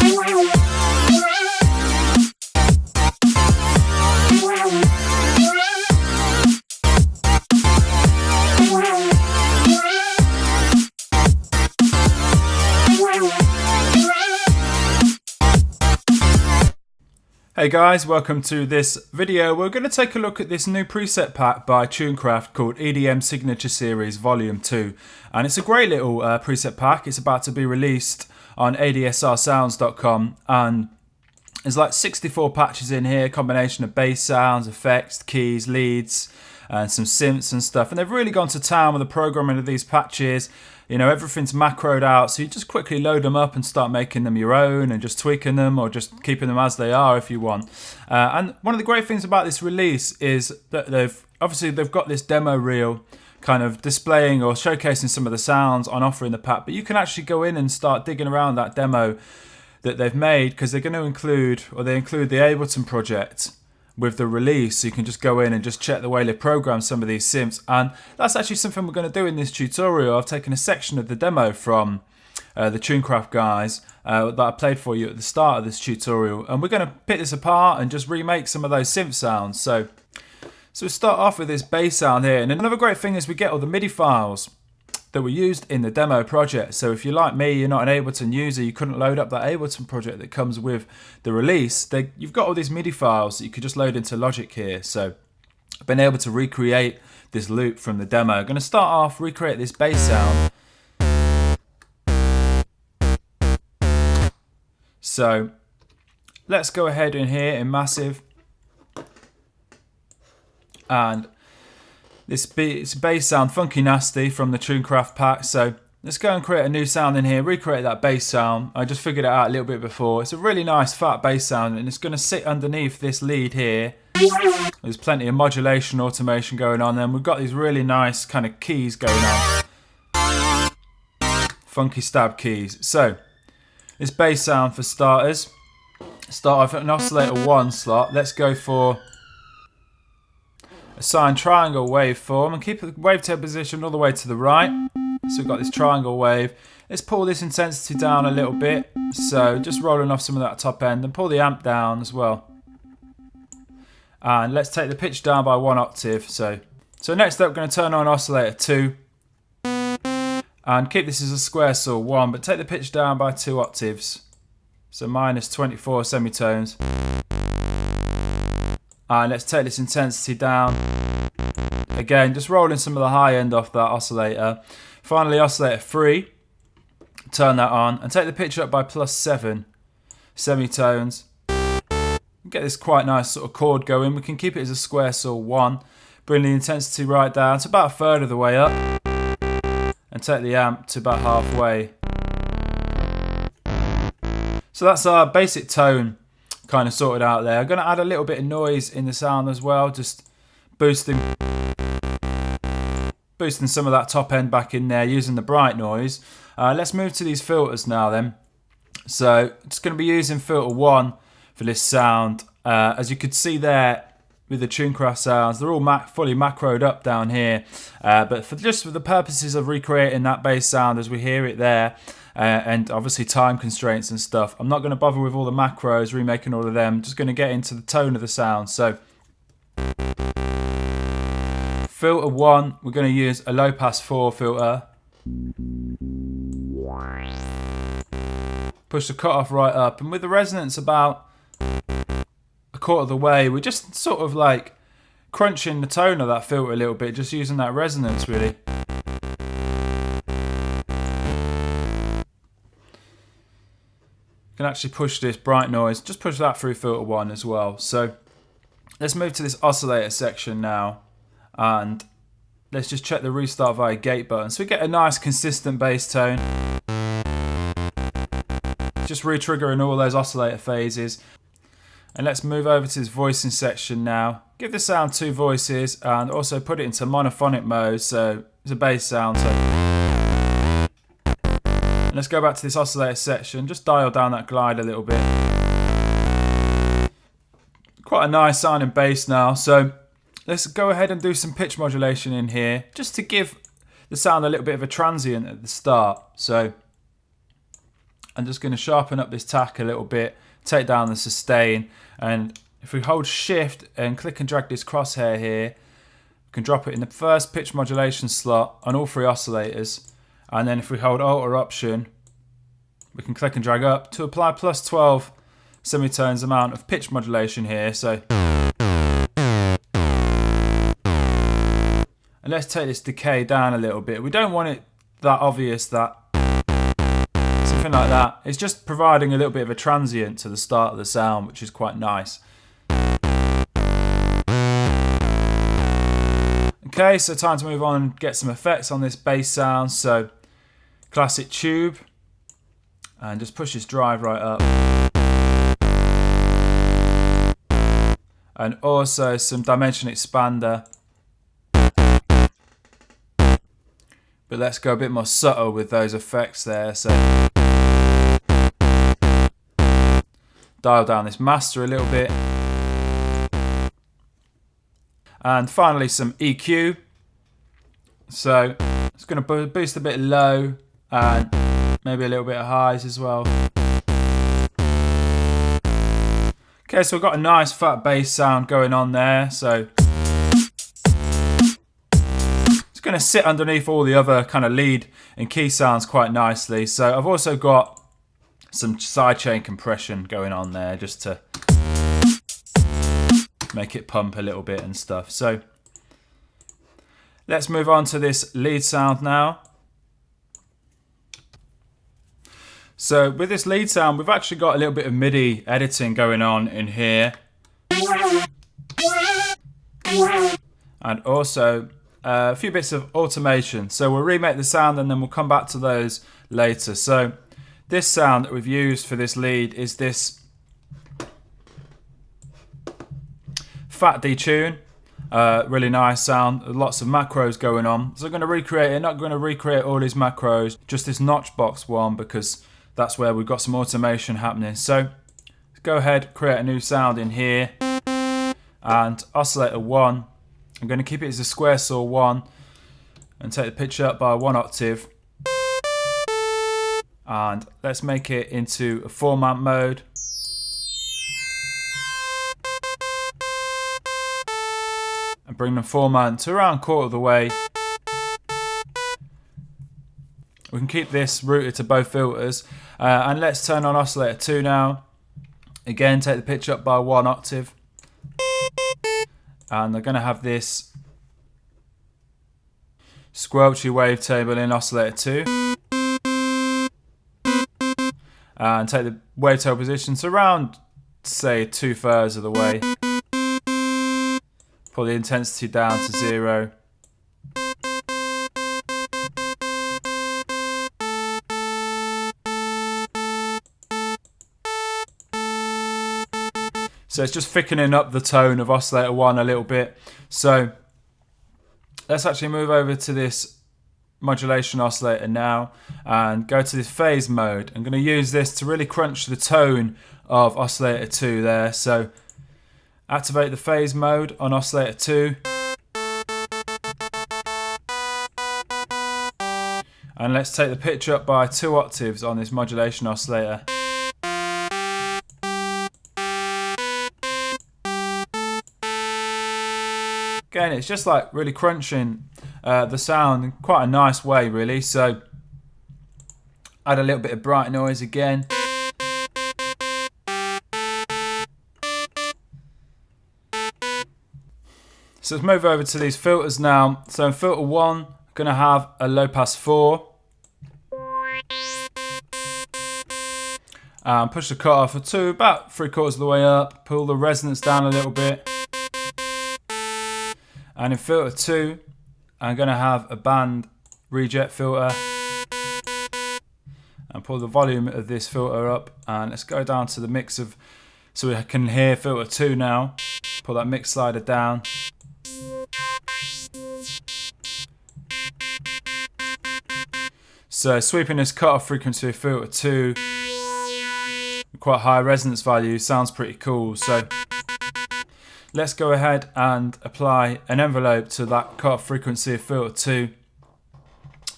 Hey guys, welcome to this video. We're going to take a look at this new preset pack by Tunecraft called EDM Signature Series Volume 2. And it's a great little preset pack. It's about to be released on ADSRsounds.com, and there's like 64 patches in here, combination of bass sounds, effects, keys, leads, and some synths and stuff. And they've really gone to town with the programming of these patches. You know, everything's macroed out, so you just quickly load them up and start making them your own and just tweaking them or just keeping them as they are if you want. And one of the great things about this release is that they've got this demo reel kind of displaying or showcasing some of the sounds on offer in the pack, but you can actually go in and start digging around that demo that they've made, because they're going to include the Ableton project with the release, so you can just go in and just check the way they program some of these synths. And that's actually something we're going to do in this tutorial. I've taken a section of the demo from the Tunecraft guys that I played for you at the start of this tutorial, and we're going to pick this apart and just remake some of those synth sounds. So we'll start off with this bass sound here, and another great thing is we get all the MIDI files that were used in the demo project. So if you're like me, you're not an Ableton user, you couldn't load up that Ableton project that comes with the release, you've got all these MIDI files that you could just load into Logic here. So I've been able to recreate this loop from the demo. I'm going to start off, recreate this bass sound. So let's go ahead in here in Massive, and it's bass sound, Funky Nasty from the Tunecraft pack. So let's go and create a new sound in here, recreate that bass sound. I just figured it out a little bit before. It's a really nice fat bass sound, and it's going to sit underneath this lead here. There's plenty of modulation automation going on, and we've got these really nice kind of keys going on. Funky stab keys. So this bass sound, for starters, start off at an oscillator 1 slot. Let's go for a sine triangle waveform and keep the wavetable position all the way to the right. So we've got this triangle wave. Let's pull this intensity down a little bit. So just rolling off some of that top end, and pull the amp down as well. And let's take the pitch down by 1 octave. So next up, we're going to turn on oscillator 2 and keep this as a square saw 1, but take the pitch down by 2 octaves. So minus 24 semitones. And let's take this intensity down. Again, just rolling some of the high end off that oscillator. Finally, oscillator 3. Turn that on and take the pitch up by plus 7 semitones. Get this quite nice sort of chord going. We can keep it as a square saw 1. Bring the intensity right down to about a third of the way up. And take the amp to about halfway. So that's our basic tone kind of sorted out there. I'm going to add a little bit of noise in the sound as well, just boosting some of that top end back in there using the bright noise. Let's move to these filters now then. So just going to be using filter 1 for this sound. As you could see there with the Tunecraft sounds, they're all fully macroed up down here, but for the purposes of recreating that bass sound as we hear it there, and obviously time constraints and stuff, I'm not going to bother with all the macros, remaking all of them. I'm just going to get into the tone of the sound. So filter 1, we're going to use a low pass 4 filter. Push the cutoff right up, and with the resonance about a quarter of the way, we're just sort of like crunching the tone of that filter a little bit, just using that resonance really. Can actually push this bright noise, just push that through filter 1 as well. So let's move to this oscillator section now, and let's just check the restart via gate button. So we get a nice consistent bass tone, just re-triggering all those oscillator phases. And let's move over to this voicing section now. Give the sound 2 voices and also put it into monophonic mode, so it's a bass sound. And let's go back to this oscillator section, just dial down that glide a little bit. Quite a nice sounding bass now, so let's go ahead and do some pitch modulation in here, just to give the sound a little bit of a transient at the start. So I'm just going to sharpen up this tack a little bit, take down the sustain, and if we hold shift and click and drag this crosshair here, we can drop it in the first pitch modulation slot on all three oscillators, and then if we hold alt or option, we can click and drag up to apply plus 12 semitones amount of pitch modulation here. So, and let's take this decay down a little bit. We don't want it that obvious, that something like that. It's just providing a little bit of a transient to the start of the sound, which is quite nice. Okay, so time to move on and get some effects on this bass sound. So classic tube, and just push this drive right up. And also some dimension expander. But let's go a bit more subtle with those effects there. So dial down this master a little bit. And finally some EQ. So it's going to boost a bit low and maybe a little bit of highs as well. Okay, so we've got a nice fat bass sound going on there. So it's going to sit underneath all the other kind of lead and key sounds quite nicely. So I've also got some sidechain compression going on there just to make it pump a little bit and stuff. So let's move on to this lead sound now. So with this lead sound, we've actually got a little bit of MIDI editing going on in here. And also a few bits of automation. So we'll remake the sound and then we'll come back to those later. So this sound that we've used for this lead is this fat detune, really nice sound, lots of macros going on. So I'm going to recreate it, not going to recreate all these macros, just this notch box one, because that's where we've got some automation happening. So let's go ahead, create a new sound in here, and oscillator 1, I'm going to keep it as a square saw 1, and take the pitch up by 1 octave, and let's make it into a 4-amp mode. And bring the 4-man to around quarter of the way. We can keep this routed to both filters. And let's turn on oscillator 2 now. Again, take the pitch up by 1 octave. And they're going to have this squelchy wavetable in oscillator 2. And take the wavetable position to around, say, 2/3 of the way. Pull the intensity down to 0. So it's just thickening up the tone of oscillator 1 a little bit. So let's actually move over to this modulation oscillator now and go to this phase mode. I'm going to use this to really crunch the tone of oscillator 2 there. So activate the phase mode on oscillator 2. And let's take the pitch up by 2 octaves on this modulation oscillator. Again, it's just like really crunching the sound in quite a nice way, really. So add a little bit of bright noise again. So let's move over to these filters now. So in filter 1, I'm going to have a low pass 4. Push the cut off for 2, about 3/4 of the way up. Pull the resonance down a little bit. And in filter 2, I'm going to have a band reject filter. And pull the volume of this filter up. And let's go down to the mix of, so we can hear filter 2 now. Pull that mix slider down. So sweeping this cutoff frequency of filter 2, quite high resonance value, sounds pretty cool. So let's go ahead and apply an envelope to that cutoff frequency of filter 2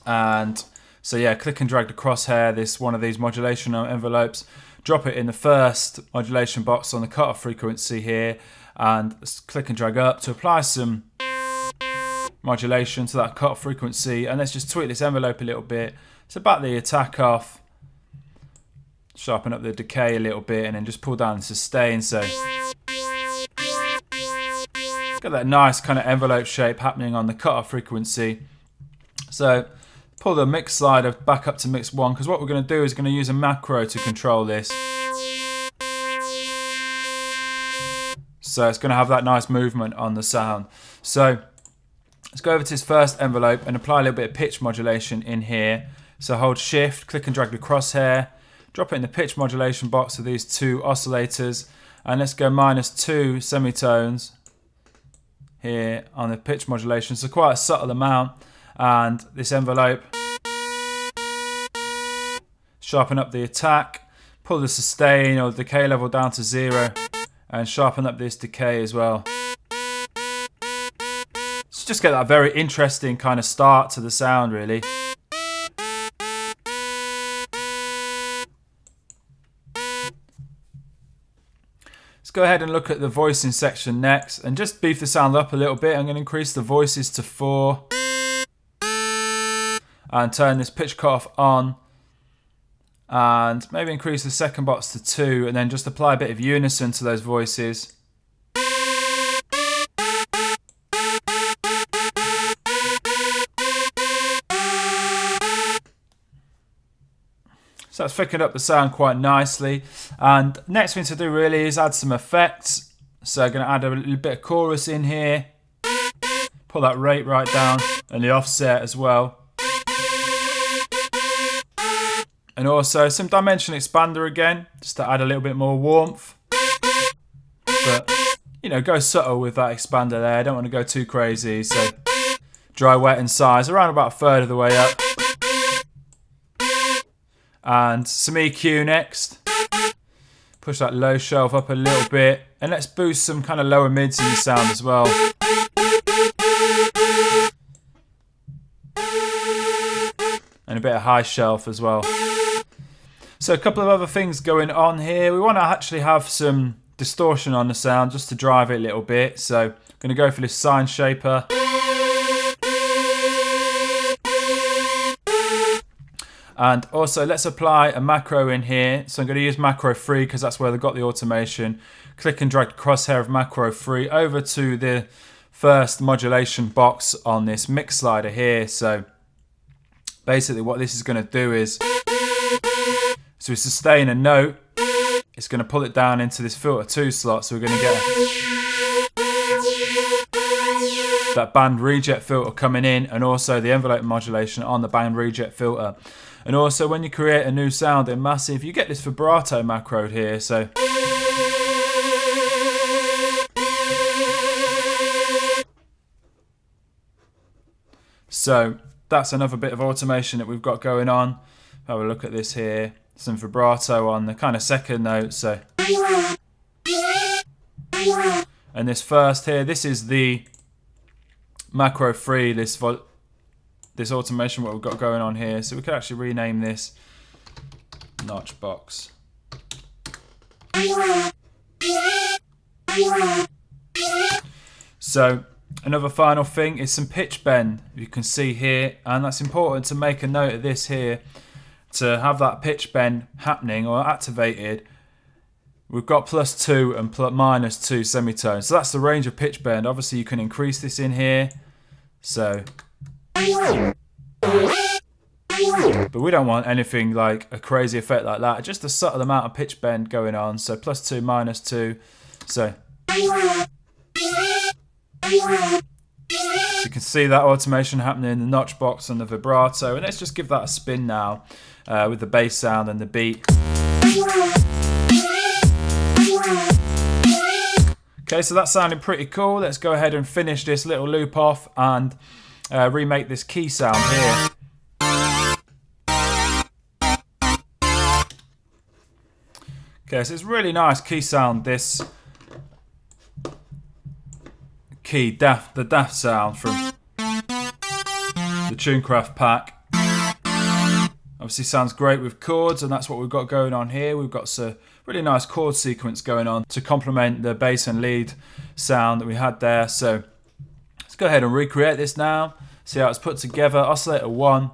and So yeah, click and drag the crosshair, one of these modulation envelopes, drop it in the first modulation box on the cutoff frequency here, and click and drag up to apply some modulation to that cutoff frequency. And let's just tweak this envelope a little bit. So back the attack off, sharpen up the decay a little bit, and then just pull down the sustain. So got that nice kind of envelope shape happening on the cutoff frequency. So pull the mix slider back up to mix 1, because what we're going to do is going to use a macro to control this. So it's going to have that nice movement on the sound. So let's go over to this first envelope and apply a little bit of pitch modulation in here. So hold shift, click and drag the crosshair, drop it in the pitch modulation box of these 2 oscillators, and let's go -2 semitones here on the pitch modulation. So quite a subtle amount. And this envelope, sharpen up the attack, pull the sustain or decay level down to 0, and sharpen up this decay as well. So just get that very interesting kind of start to the sound, really. Let's go ahead and look at the voicing section next, and just beef the sound up a little bit. I'm going to increase the voices to 4. And turn this pitch cutoff on, and maybe increase the second box to 2, and then just apply a bit of unison to those voices. So that's thickened up the sound quite nicely. And next thing to do really is add some effects. So I'm going to add a little bit of chorus in here, pull that rate right down, and the offset as well. And also some dimension expander again, just to add a little bit more warmth. But, you know, go subtle with that expander there. I don't want to go too crazy. So dry, wet and size, around about 1/3 of the way up. And some EQ next. Push that low shelf up a little bit. And let's boost some kind of lower mids in the sound as well. And a bit of high shelf as well. So a couple of other things going on here. We want to actually have some distortion on the sound just to drive it a little bit. So I'm going to go for this sine shaper. And also let's apply a macro in here. So I'm going to use macro 3 because that's where they've got the automation. Click and drag the crosshair of macro 3 over to the first modulation box on this mix slider here. So basically what this is going to do is, so we sustain a note, it's going to pull it down into this filter 2 slot. So we're going to get that band reject filter coming in, and also the envelope modulation on the band reject filter. And also when you create a new sound in Massive, you get this vibrato macro here. So that's another bit of automation that we've got going on. Have a look at this here. Some vibrato on the kind of second note. So, and this first here, this is the macro 3, this automation what we've got going on here. So we could actually rename this notch box. So another final thing is some pitch bend, you can see here, and that's important to make a note of this here. To have that pitch bend happening or activated, we've got +2 and -2 semitones. So that's the range of pitch bend. Obviously you can increase this in here. So, but we don't want anything like a crazy effect like that. Just a subtle amount of pitch bend going on. So +2, -2. So you can see that automation happening in the notch box and the vibrato. And let's just give that a spin now with the bass sound and the beat. Okay, so that's sounding pretty cool. Let's go ahead and finish this little loop off and remake this key sound here. Okay, so it's really nice key sound, this key, the daft sound from the Tunecraft pack. Obviously sounds great with chords, and that's what we've got going on here. We've got a really nice chord sequence going on to complement the bass and lead sound that we had there. So let's go ahead and recreate this now. See how it's put together. Oscillator 1,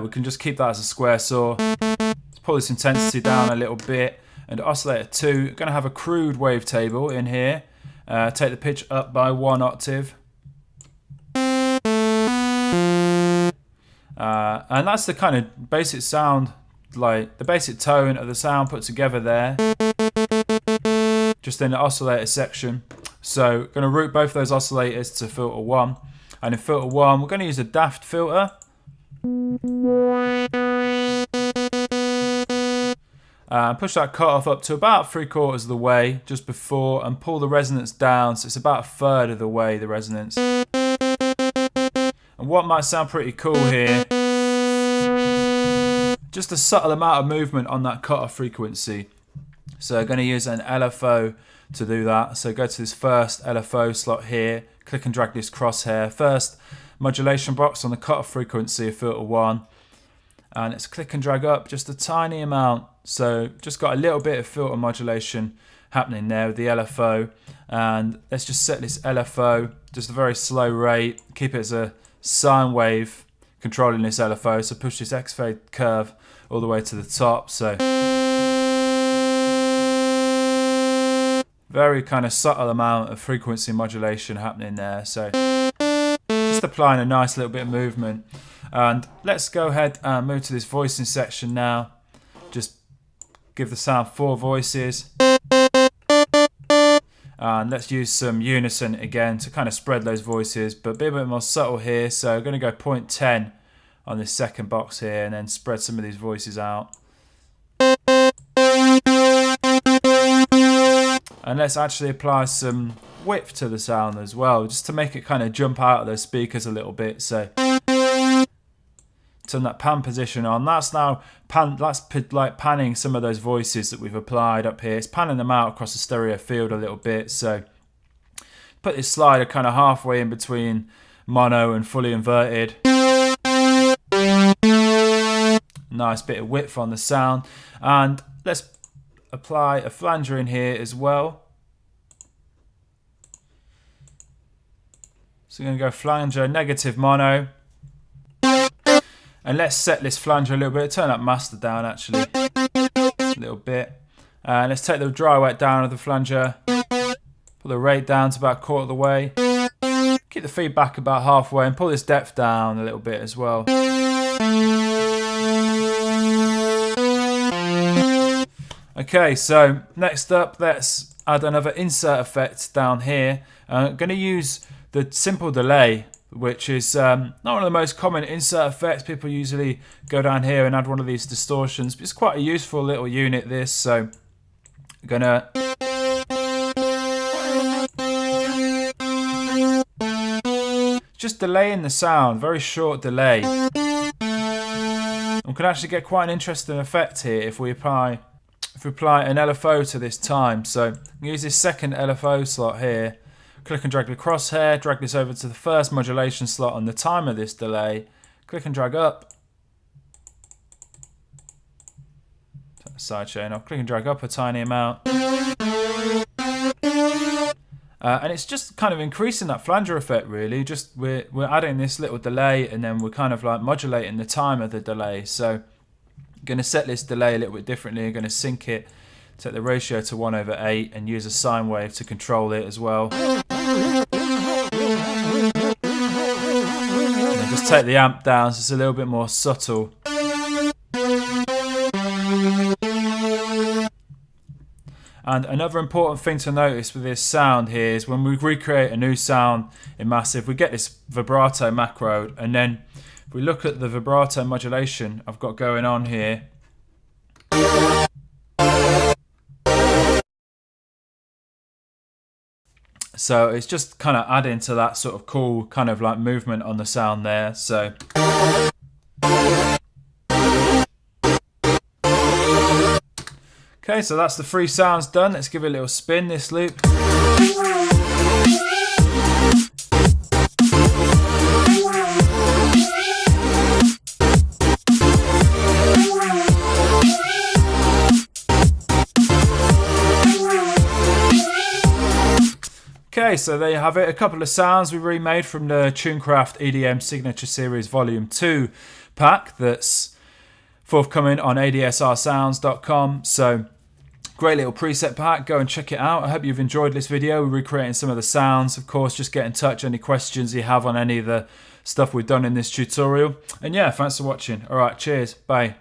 we can just keep that as a square saw. Let's pull this intensity down a little bit. And oscillator 2, going to have a crude wavetable in here. Take the pitch up by 1 octave. And that's the kind of basic sound, like the basic tone of the sound put together there, just in the oscillator section. So going to route both those oscillators to filter 1, and in filter 1 we're going to use a daft filter. Push that cutoff up to about 3/4 of the way just before, and pull the resonance down so it's about 1/3 of the way, the resonance. And what might sound pretty cool here, just a subtle amount of movement on that cutoff frequency. So I'm going to use an LFO to do that. So go to this first LFO slot here, click and drag this crosshair. First modulation box on the cutoff frequency of filter 1. And let's click and drag up just a tiny amount. So just got a little bit of filter modulation happening there with the LFO. And let's just set this LFO just a very slow rate. Keep it as a sine wave controlling this LFO. So push this X fade curve all the way to the top. So very kind of subtle amount of frequency modulation happening there. So just applying a nice little bit of movement. And let's go ahead and move to this voicing section now. Just give the sound 4 voices. And let's use some unison again to kind of spread those voices, but be a bit more subtle here. So I'm going to go 0.10 on this second box here, and then spread some of these voices out. And let's actually apply some width to the sound as well, just to make it kind of jump out of those speakers a little bit. So turn that pan position on. That's now like panning some of those voices that we've applied up here. It's panning them out across the stereo field a little bit. So put this slider kind of halfway in between mono and fully inverted. Nice bit of width on the sound. And let's apply a flanger in here as well. So we're going to go flanger negative mono. And let's set this flanger a little bit. Turn that master down actually a little bit. And let's take the dry wet down of the flanger. Pull the rate down to about 1/4 of the way. Keep the feedback about halfway, and pull this depth down a little bit as well. Okay, so next up, let's add another insert effect down here. I'm going to use the simple delay, which is not one of the most common insert effects. People usually go down here and add one of these distortions, but it's quite a useful little unit, this. So I'm gonna just delaying the sound, very short delay. We can actually get quite an interesting effect here if we apply an LFO to this time. So use this second LFO slot here. Click and drag the crosshair, drag this over to the first modulation slot on the time of this delay. Click and drag up. Turn the sidechain off. Click and drag up a tiny amount. And it's just kind of increasing that flanger effect really. Just we're adding this little delay, and then we're kind of like modulating the time of the delay. So I'm going to set this delay a little bit differently. I'm going to sync it, set the ratio to 1/8, and use a sine wave to control it as well. And just take the amp down so it's a little bit more subtle. And another important thing to notice with this sound here is when we recreate a new sound in Massive, we get this vibrato macro, and then if we look at the vibrato modulation I've got going on here, so it's just kind of adding to that sort of cool kind of like movement on the sound there. So okay, so that's the 3 sounds done. Let's give it a little spin, this loop. Okay, so there you have it. A couple of sounds we remade from the Tunecraft EDM Signature Series Volume 2 pack that's forthcoming on ADSRsounds.com. So great little preset pack. Go and check it out. I hope you've enjoyed this video. We're recreating some of the sounds. Of course, just get in touch. Any questions you have on any of the stuff we've done in this tutorial. And yeah, thanks for watching. All right, cheers. Bye.